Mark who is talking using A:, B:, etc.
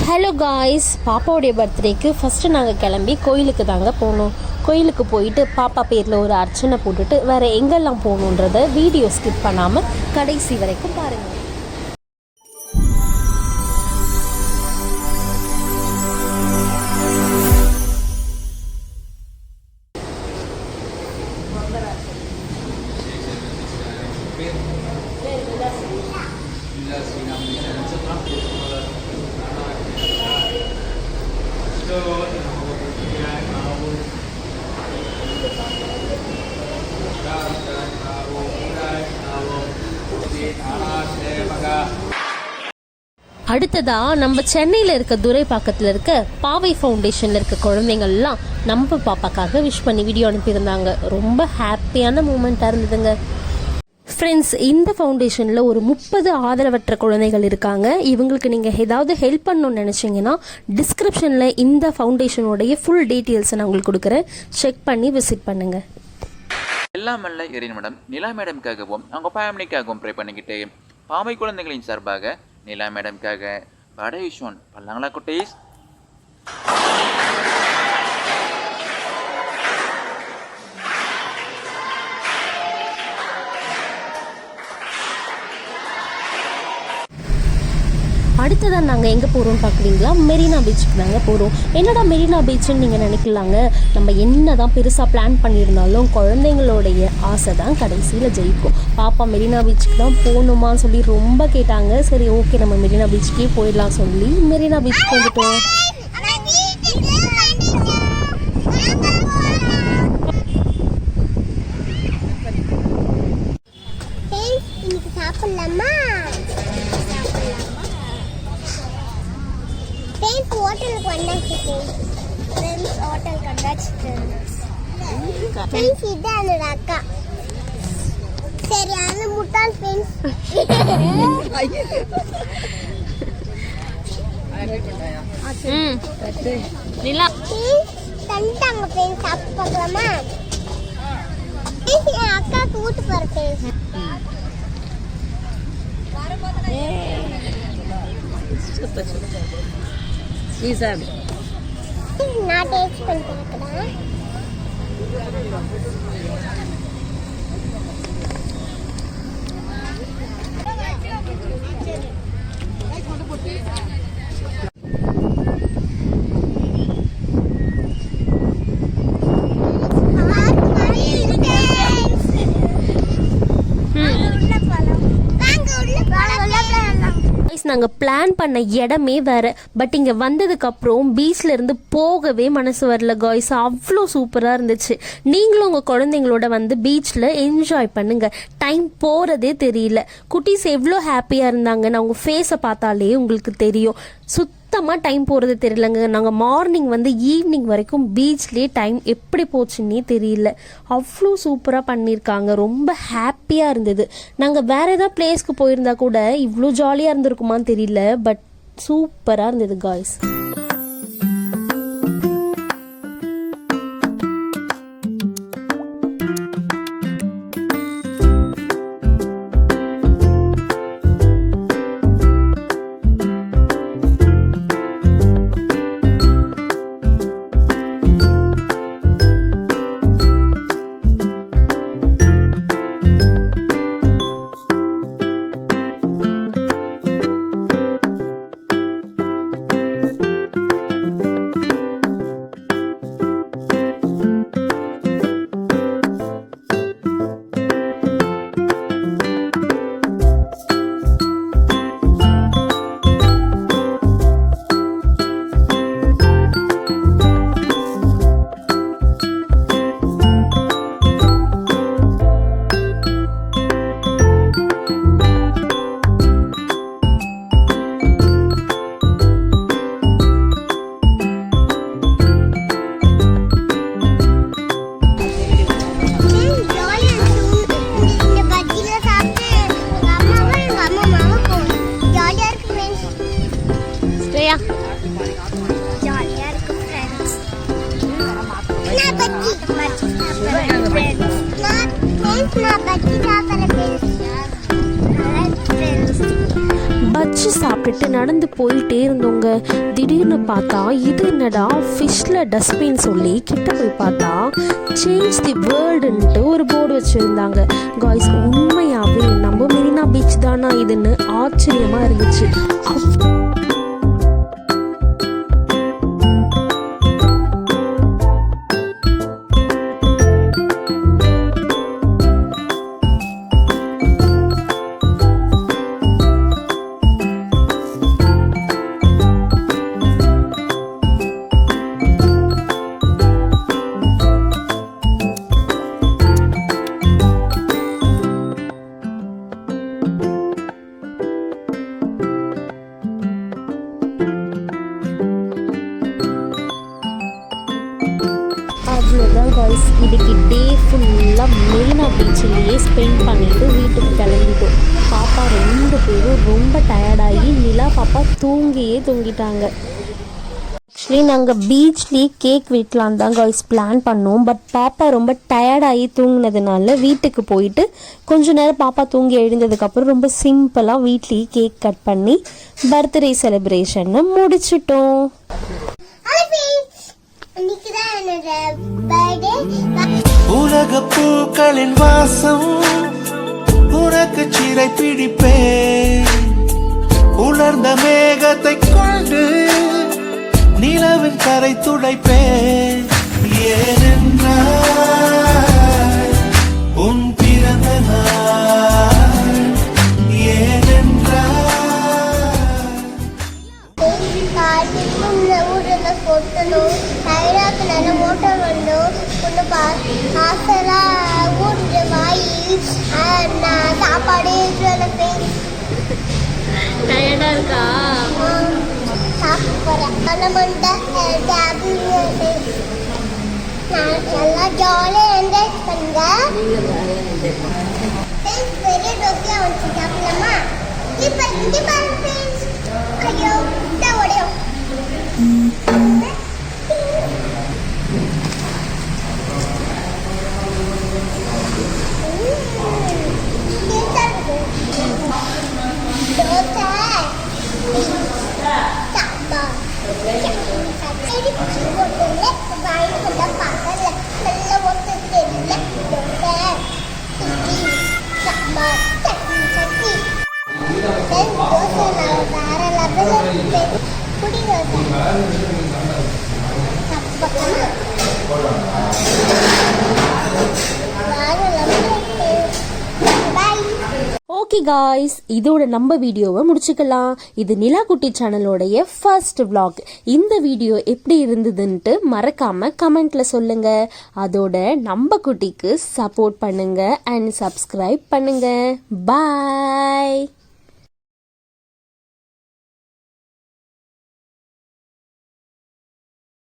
A: Hello guys, பாப்பாவுடைய பர்த்டேக்கு first நாங்கள் கிளம்பி கோயிலுக்கு தாங்க போனோம். கோயிலுக்கு போயிட்டு பாப்பா பேரில் ஒரு அர்ச்சனை போட்டுட்டு வேறு எங்கெல்லாம் போகணுன்றத வீடியோ ஸ்கிப் பண்ணாமல் கடைசி வரைக்கும் பாருங்கள். அடுத்ததா நம்ம சென்னையில் இருக்க துரைப்பாக்கத்தில் இருக்க பாவை ஃபவுண்டேஷனில் இருக்க குழந்தைங்கள்லாம் நம்ம பாப்பாக்காக விஷ் பண்ணி வீடியோ அனுப்பியிருந்தாங்க. ரொம்ப ஹாப்பியான மூமெண்ட்டாக இருந்ததுங்க. ஃப்ரெண்ட்ஸ், இந்த ஃபவுண்டேஷனில் ஒரு 30 ஆதரவற்ற குழந்தைகள் இருக்காங்க. இவங்களுக்கு நீங்கள் ஏதாவது ஹெல்ப் பண்ணணும்னு நினச்சிங்கன்னா டிஸ்கிரிப்ஷனில் இந்த ஃபவுண்டேஷனோடைய ஃபுல் டீட்டெயில்ஸை நான் உங்களுக்கு கொடுக்குறேன். செக் பண்ணி விசிட் பண்ணுங்கள்.
B: எல்லாம் அல்ல இறைவன் மேடம் நிலா மேடம்காகவும் அவங்க ஃபேமிலிக்காகவும் ப்ரே பண்ணிக்கிட்டு பாவை குழந்தைகளின் சார்பாக நிலா மேடம்காக படை விஷன் பண்ணலாங்களா குட்டீஸ்?
A: அடுத்ததான் நாங்கள் எங்கே போகிறோம்னு பார்க்குறீங்களா? மெரினா பீச்சுக்கு தாங்க போகிறோம். என்னடா மெரினா பீச்சுன்னு நீங்கள் நினைக்கலாங்க. நம்ம என்ன தான் பெருசாக பிளான் பண்ணியிருந்தாலும் குழந்தைங்களோடைய ஆசை தான் கடைசியில் ஜெயிக்கும். பாப்பா மெரினா பீச்சுக்கு தான் போகணுமான்னு சொல்லி ரொம்ப கேட்டாங்க. சரி, ஓகே, நம்ம மெரினா பீச்சுக்கே போயிடலாம் சொல்லி மெரினா பீச்சுக்கு வந்துட்டோம்.
C: ஹோட்டலுக்கு வந்தாச்சு ஃப்ரெண்ட்ஸ். ஹோட்டலுக்கு வந்தாச்சு ஃப்ரெண்ட்ஸ். இது அந்த அக்கா சரி அந்த முட்டாள் ஃப்ரெண்ட்ஸ்.
A: நிலா
C: தந்துட்டாங்க ஃப்ரெண்ட்ஸ். சாப்பிட்டு பார்க்கலாமா? அக்காவுக்கு ஊட்டு போகிற ஃப்ரெண்ட்ஸ். நான் டேஸ்ட் பண்ணி பார்க்குறேன்.
A: நாங்கள் பிளான் பண்ண இடமே வேறு. பட் இங்கே வந்ததுக்கப்புறம் பீச்சில் இருந்து போகவே மனசு வரல காய்ஸ். அவ்வளோ சூப்பராக இருந்துச்சு. நீங்களும் உங்கள் குழந்தைங்களோட வந்து பீச்சில் என்ஜாய் பண்ணுங்க. டைம் போகிறதே தெரியல. குட்டீஸ் எவ்வளோ ஹாப்பியாக இருந்தாங்கன்னு அவங்க ஃபேஸை பார்த்தாலே உங்களுக்கு தெரியும். சுத்தமாக டைம் போகிறது தெரியலங்க. நாங்கள் மார்னிங் வந்து ஈவினிங் வரைக்கும் பீச்லேயே டைம் எப்படி போச்சுன்னே தெரியல. அவ்வளோ சூப்பராக பண்ணியிருக்காங்க. ரொம்ப ஹாப்பியாக இருந்தது. நாங்கள் வேறு ஏதாவது பிளேஸ்க்கு போயிருந்தா கூட இவ்வளோ ஜாலியாக இருந்திருக்குமான்னு தெரியல. பட் சூப்பராக இருந்தது காய்ஸ். லஞ்சு சாப்பிட்டுட்டு நடந்து போயிட்டே இருந்தோங்க. திடீர்னு பார்த்தா இது என்னடா ஃபிஷ்ல டஸ்ட்பின் சொல்லி கிட்ட போய் பார்த்தா சேஞ்ச் தி வேர்ல்டுன்ட்டு ஒரு போர்டு வச்சுருந்தாங்க. காய்ஸ் உண்மையாகவே நம்ம மெரினா பீச் தானா இதுன்னு ஆச்சரியமாக இருந்துச்சு. அவ்வளோதான் காய்ஸ், இதுக்கு டே ஃபுல்லாக மெரினா பீச்சிலேயே ஸ்பெண்ட் பண்ணிவிட்டு வீட்டுக்கு கிளம்பிட்டோம். பாப்பா 2 பேரும் ரொம்ப டயர்டாகி நிலா பாப்பா தூங்கிட்டாங்க. ஆக்சுவலி நாங்கள் பீச்லேயே கேக் வெட்டலான்னு தான் காய்ஸ் பிளான் பண்ணோம். பட் பாப்பா ரொம்ப டயர்டாகி தூங்கினதுனால வீட்டுக்கு போயிட்டு கொஞ்ச நேரம் பாப்பா தூங்கி எழுந்ததுக்கப்புறம் ரொம்ப சிம்பிளாக வீட்லேயே கேக் கட் பண்ணி பர்த்டே செலிப்ரேஷனை முடிச்சிட்டோம்.
D: உலக பூக்களின் வாசம் உனக்கு சிறை பிடிப்பேன். உலர்ந்த மேகத்தை கொண்டு நிலவின் கரை துடைப்பேன். ஏனென்றால் உன் பிறந்த நாள். ஏனென்றால்
C: కొట్టను హైరాకు నన్ను మోటార్ వండు కొన్ని ஆசலா ஊட்டு வாய் நான் சாப்பாடு
A: டயர்டாக இருக்கா?
C: சாப்பிட போகிறேன் மனமண்ட டேப்லெட் நான் நல்லா ஜாலியாக என்ஜாய் பண்ணுங்க. பெரிய டோக்கியா வந்து சாப்பிடலாமா? இப்போ இங்கே பாருங்க ஃப்ரெண்ட்ஸ். ஐயோ இந்த உடையும்
A: ஓகே காய்ஸ், இதோட நம்ம வீடியோவை முடிச்சுக்கலாம். இது நிலா குட்டி சேனலோடைய ஃபர்ஸ்ட் vlog. இந்த வீடியோ எப்படி இருந்ததுன்ட்டு மறக்காம கமெண்ட்ல சொல்லுங்க. அதோட நம்ம குட்டிக்கு சப்போர்ட் பண்ணுங்க அண்ட் சப்ஸ்கிரைப் பண்ணுங்க. பாய்.